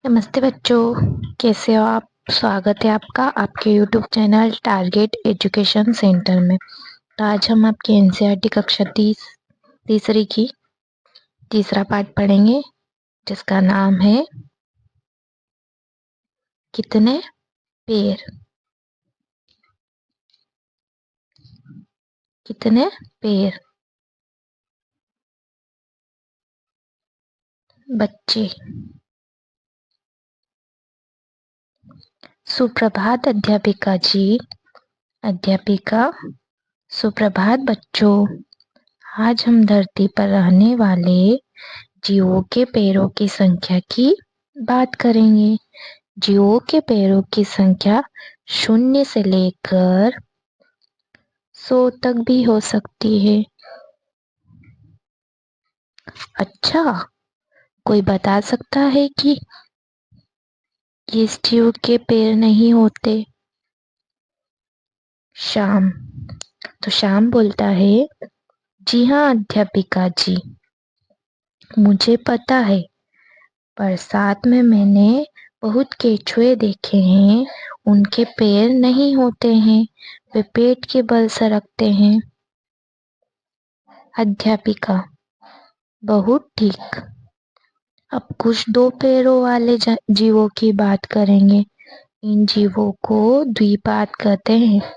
नमस्ते बच्चों, कैसे हो आप। स्वागत है आपका आपके YouTube channel target education centre में। तो आज हम आपकी एनसीईआरटी कक्षा तीसरी की तीसरा पाठ पढ़ेंगे, जिसका नाम है कितने पेड़। कितने पेड़। बच्चे। सुप्रभात अध्यापिका जी। अध्यापिका, सुप्रभात बच्चों। आज हम धरती पर रहने वाले जीवों के पैरों की संख्या की बात करेंगे। जीवों के पैरों की संख्या 0 से लेकर 100 तक भी हो सकती है। अच्छा, कोई बता सकता है कि किस जीव के पैर नहीं होते? श्याम। तो श्याम बोलता है, जी हाँ अध्यापिका जी, मुझे पता है, पर साथ में मैंने बहुत केंचुए देखे हैं, उनके पैर नहीं होते हैं, वे पेट के बल सरकते हैं। अध्यापिका, बहुत ठीक। अब कुछ 2 पैरों वाले जीवों की बात करेंगे। इन जीवों को द्विपाद कहते हैं।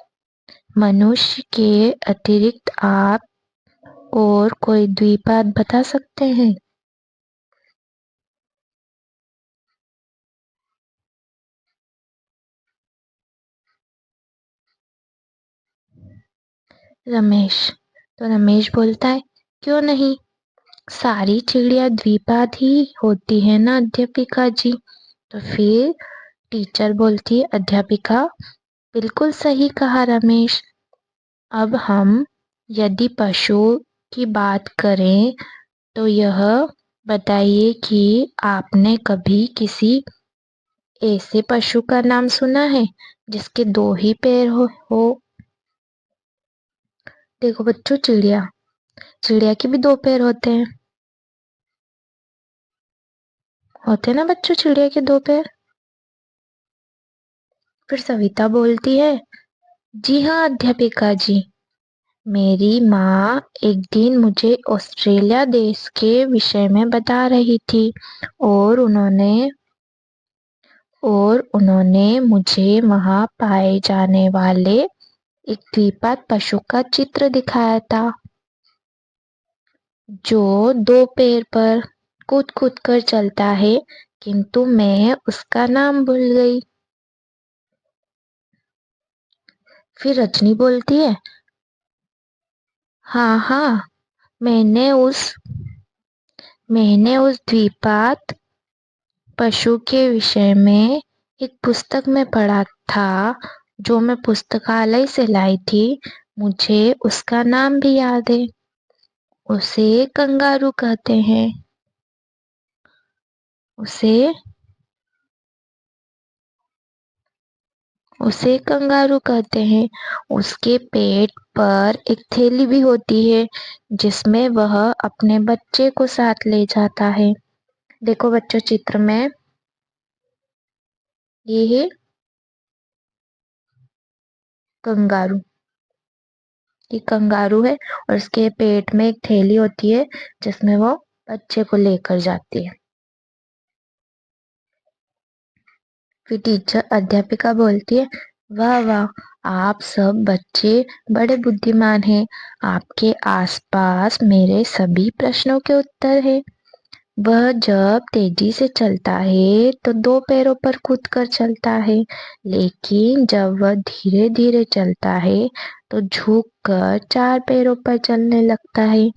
मनुष्य के अतिरिक्त आप और कोई द्विपाद बता सकते हैं? रमेश। तो रमेश बोलता है, क्यों नहीं, सारी चिड़िया द्विपाद ही होती है ना अध्यापिका जी। तो फिर टीचर बोलती है, अध्यापिका बिल्कुल सही कहा रमेश। अब हम यदि पशु की बात करें तो यह बताइए कि आपने कभी किसी ऐसे पशु का नाम सुना है जिसके 2 ही पैर हो? देखो बच्चों, चिड़िया के भी 2 पैर होते ना बच्चों, चिड़िया के 2 पैर। फिर सविता बोलती है, जी हाँ अध्यापिका जी, मेरी माँ एक दिन मुझे ऑस्ट्रेलिया देश के विषय में बता रही थी और उन्होंने मुझे वहाँ पाए जाने वाले एक द्विपाद पशु का चित्र दिखाया था, जो 2 पैर पर कूद कूद कर चलता है, किंतु मैं उसका नाम भूल गई। फिर रजनी बोलती है, हाँ, मैंने उस द्विपाद पशु के विषय में एक पुस्तक में पढ़ा था, जो मैं पुस्तकालय से लाई थी। मुझे उसका नाम भी याद है, उसे कंगारू कहते हैं। उसे कंगारू कहते हैं। उसके पेट पर एक थैली भी होती है, जिसमें वह अपने बच्चे को साथ ले जाता है। देखो बच्चों, चित्र में ये है कंगारू। ये कंगारू है और उसके पेट में एक थैली होती है, जिसमें वो बच्चे को लेकर जाती है। फिर टीचर अध्यापिका बोलती है, वाह वाह, आप सब बच्चे बड़े बुद्धिमान हैं। आपके आसपास मेरे सभी प्रश्नों के उत्तर हैं। वह जब तेजी से चलता है तो 2 पैरों पर कूदकर चलता है, लेकिन जब वह धीरे धीरे चलता है तो झुककर 4 पैरों पर चलने लगता है।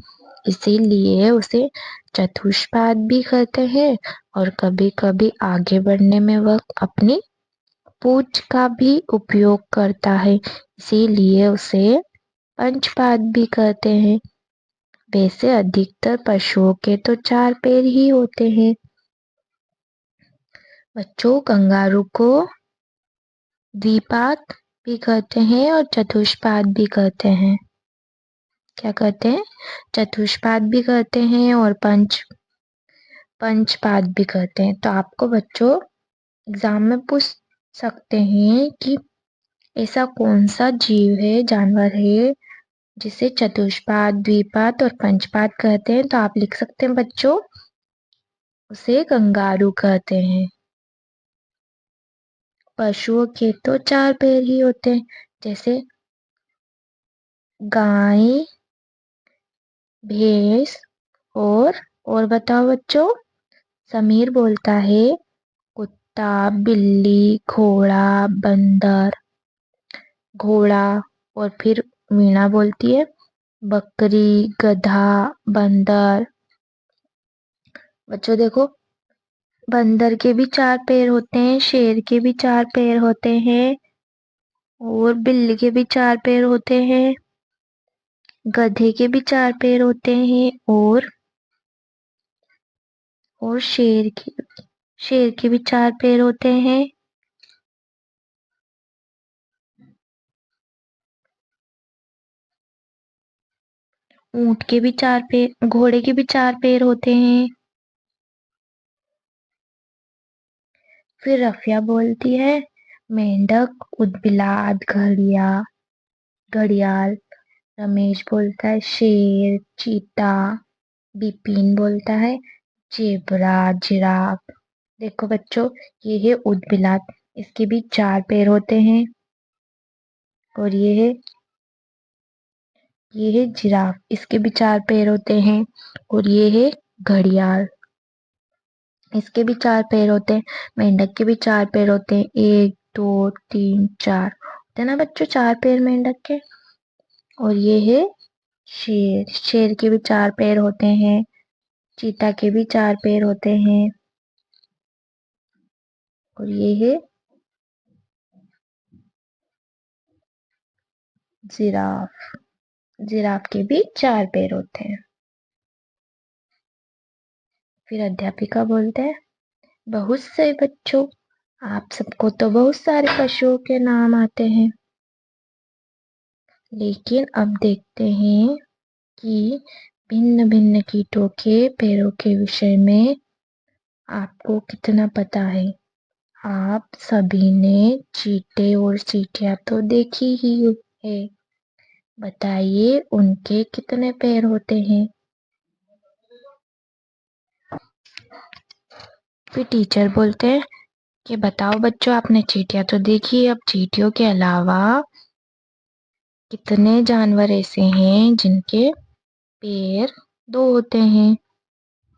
इसीलिए उसे चतुष्पाद भी कहते हैं और कभी कभी आगे बढ़ने में वह अपनी पूंछ का भी उपयोग करता है, इसीलिए उसे पंचपाद भी कहते हैं। वैसे अधिकतर पशुओं के तो 4 पैर ही होते हैं। बच्चों, कंगारू को द्विपाद भी कहते हैं और चतुष्पाद भी कहते हैं। क्या कहते हैं? चतुष्पाद भी कहते हैं और पंचपाद भी कहते हैं। तो आपको बच्चों एग्जाम में पूछ सकते हैं कि ऐसा कौन सा जीव है, जानवर है, जिसे चतुष्पाद, द्विपाद और पंचपाद कहते हैं। तो आप लिख सकते हैं बच्चों, उसे कंगारू कहते हैं। पशुओं के तो 4 पैर ही होते हैं, जैसे गाय, भैंस और बताओ बच्चों। समीर बोलता है कुत्ता, बिल्ली, घोड़ा, बंदर, घोड़ा। और फिर वीणा बोलती है बकरी, गधा, बंदर। बच्चों देखो, बंदर के भी 4 पैर होते हैं, शेर के भी 4 पैर होते हैं, और बिल्ली के भी 4 पैर होते हैं, गधे के भी 4 पैर होते हैं, और शेर के भी 4 पैर होते हैं। ऊंट के भी 4 पैर, घोड़े के भी 4 पैर होते हैं। फिर रफिया बोलती है मेंढक, उदबिलात, घड़ियाल। रमेश बोलता है शेर, चीता। बिपिन बोलता है जेबरा, जिराफ। देखो बच्चों, ये है उदबिलात, इसके भी 4 पैर होते हैं। और ये है जिराफ, इसके भी 4 पैर होते हैं। और ये है घड़ियाल, इसके भी 4 पैर होते हैं। मेंढक के भी 4 पैर होते हैं, 1 2 3 4 होते हैं ना बच्चों, 4 पैर मेंढक के। और ये है शेर, शेर के भी 4 पैर होते हैं। चीता के भी 4 पैर होते हैं। और ये है जिराफ, जिराफ के भी 4 पैर होते हैं। फिर अध्यापिका बोलते हैं बहुत से बच्चों, आप सबको तो बहुत सारे पशुओं के नाम आते हैं, लेकिन अब देखते हैं कि भिन्न भिन्न कीटों के पैरों के विषय में आपको कितना पता है। आप सभी ने चींटे और चींटियां तो देखी ही है, बताइए उनके कितने पैर होते हैं। फिर टीचर बोलते हैं कि बताओ बच्चों, आपने चींटियां तो देखी, अब चींटियों के अलावा कितने जानवर ऐसे हैं जिनके पैर 2 होते हैं।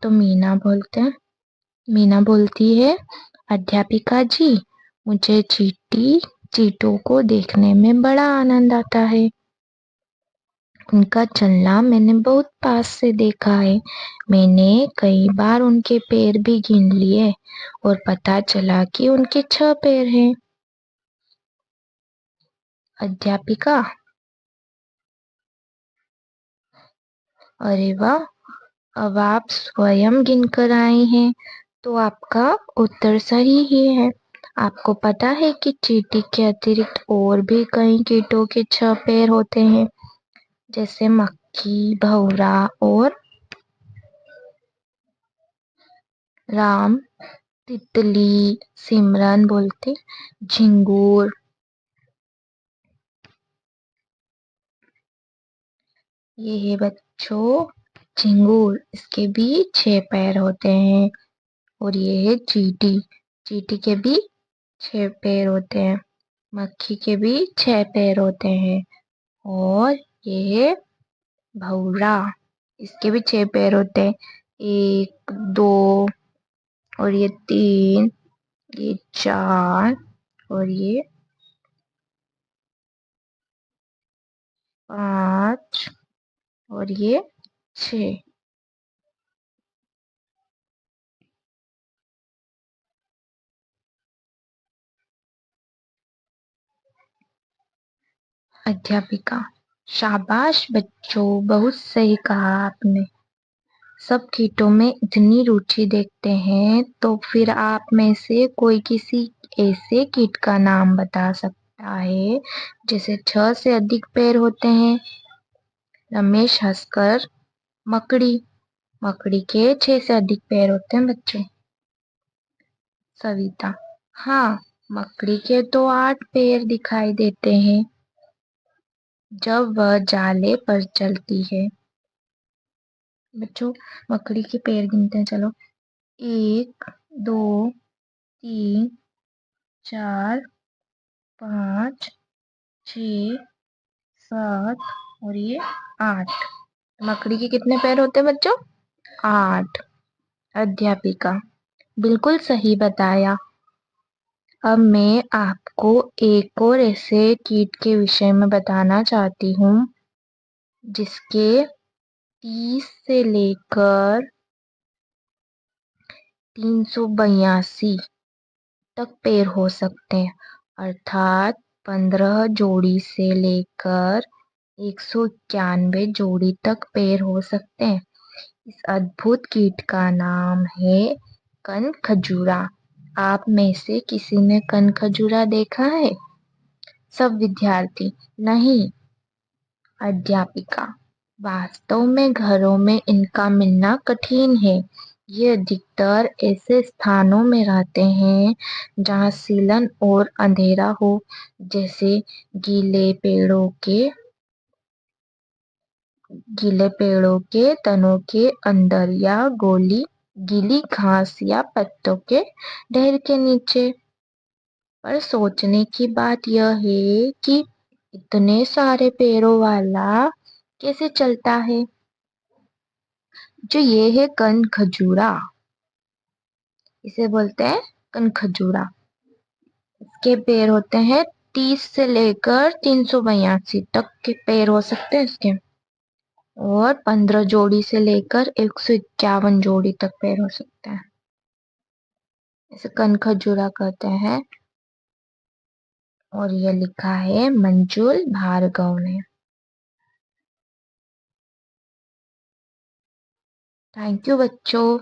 तो मीना बोलती है अध्यापिका जी, मुझे चींटों को देखने में बड़ा आनंद आता है। उनका चलना मैंने बहुत पास से देखा है। मैंने कई बार उनके पैर भी गिन लिए और पता चला कि उनके 6 पैर हैं। अध्यापिका, अरे वाह, अब आप स्वयं गिन कर आई हैं, तो आपका उत्तर सही ही है। आपको पता है कि चींटी के अतिरिक्त और भी कई कीटों के 6 पैर होते हैं, जैसे मक्खी, भौरा और राम, तितली, सिमरन बोलते झिंगूर। ये है बच्चों झिंगूर, इसके भी 6 पैर होते हैं। और ये है चींटी, चींटी के भी 6 पैर होते हैं। मक्खी के भी 6 पैर होते हैं। और ये है भौरा, इसके भी 6 पैर होते हैं। 1 2 और ये 3, ये 4 और ये 5 और ये 6। अध्यापिका, शाबाश बच्चों, बहुत सही कहा आपने। सब कीटों में इतनी रुचि देखते हैं, तो फिर आप में से कोई किसी ऐसे कीट का नाम बता सकता है जिसे 6 से अधिक पैर होते हैं। रमेश हंसकर मकड़ी मकड़ी के 6 से अधिक पैर होते हैं बच्चों। सविता, हाँ, मकड़ी के तो 8 पैर दिखाई देते हैं जब वह जाले पर चलती है। बच्चों, मकड़ी के पैर गिनते हैं, चलो। 1, 2, 3, 4, 5, 6, 7 और ये 8। मकड़ी के कितने पैर होते हैं बच्चों? 8। अध्यापिका, बिल्कुल सही बताया। अब मैं आपको एक और ऐसे कीट के विषय में बताना चाहती हूँ जिसके 30 से लेकर 382 तक पैर हो सकते हैं, अर्थात 15 जोड़ी से लेकर 191 जोड़ी तक पैर हो सकते हैं। इस अद्भुत कीट का नाम है कनखजूरा। आप में से किसी ने कनखजूरा देखा है? सब विद्यार्थी, नहीं। अध्यापिका, वास्तव में घरों में इनका मिलना कठिन है। ये अधिकतर ऐसे स्थानों में रहते हैं जहाँ सीलन और अंधेरा हो, जैसे गीले पेड़ों के तनों के अंदर या गीली घास या पत्तों के ढेर के नीचे। पर सोचने की बात यह है कि इतने सारे पैरों वाला कैसे चलता है? जो ये है कनखजूरा, इसे बोलते हैं कनखजूरा। इसके पैर होते हैं 30 से लेकर 382 तक के पैर हो सकते हैं इसके, और 15 जोड़ी से लेकर 151 जोड़ी तक पैर हो सकते हैं। इसे कनखजूरा कहते हैं। और ये लिखा है मंजुल भार्गव ने। थैंक यू बच्चों।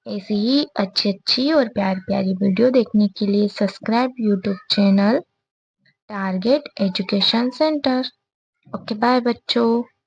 ऐसी ही अच्छी और प्यारी वीडियो देखने के लिए subscribe YouTube channel target education centre. Okay, bye बच्चों।